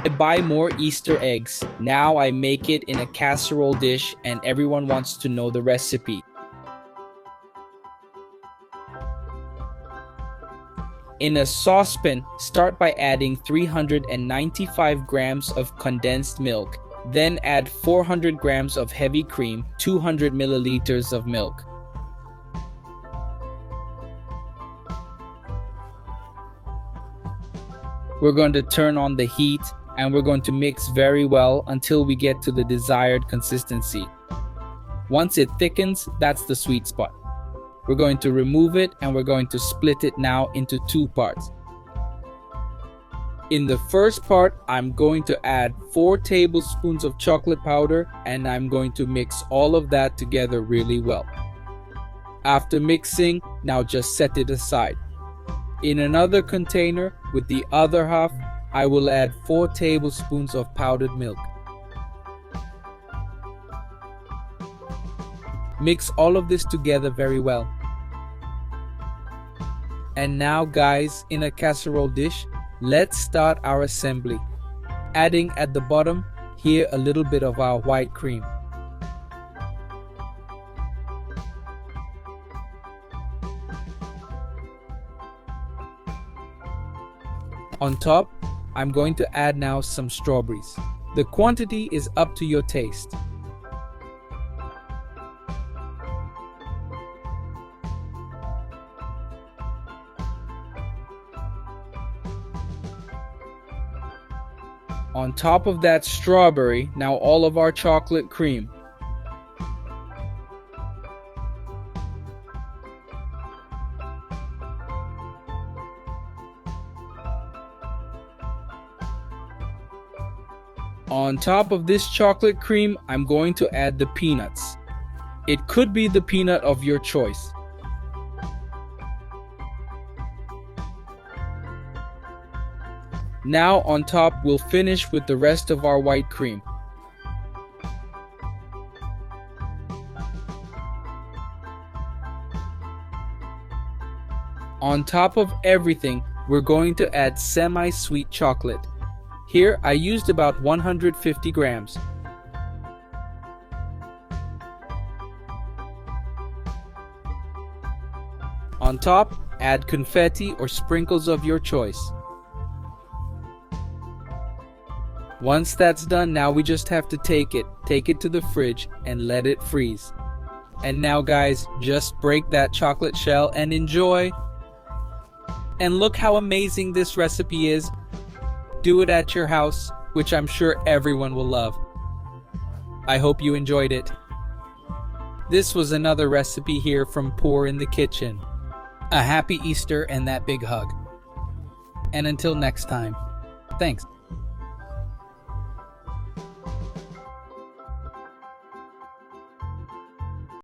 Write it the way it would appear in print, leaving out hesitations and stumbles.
I buy more Easter eggs. Now I make it in a casserole dish and everyone wants to know the recipe. In a saucepan, start by adding 395 grams of condensed milk. Then add 400 grams of heavy cream, 200 milliliters of milk. We're going to turn on the heat and we're going to mix very well until we get to the desired consistency. Once it thickens, that's the sweet spot. We're going to remove it and we're going to split it now into two parts. In the first part, I'm going to add 4 tablespoons of chocolate powder and I'm going to mix all of that together really well. After mixing, now just set it aside. In another container, with the other half, I will add 4 tablespoons of powdered milk. Mix all of this together very well. And now guys, in a casserole dish, let's start our assembly. Adding at the bottom, here a little bit of our white cream. On top, I'm going to add now some strawberries. The quantity is up to your taste. On top of that strawberry, now all of our chocolate cream. On top of this chocolate cream, I'm going to add the peanuts. It could be the peanut of your choice. Now on top, we'll finish with the rest of our white cream. On top of everything, we're going to add semi-sweet chocolate. Here, I used about 150 grams. On top, add confetti or sprinkles of your choice. Once that's done, now we just have to take it to the fridge and let it freeze. And now guys, just break that chocolate shell and enjoy. And look how amazing this recipe is. Do it at your house, which I'm sure everyone will love. I hope you enjoyed it. This was another recipe here from Pour in the Kitchen. A happy Easter and that big hug. And until next time, thanks.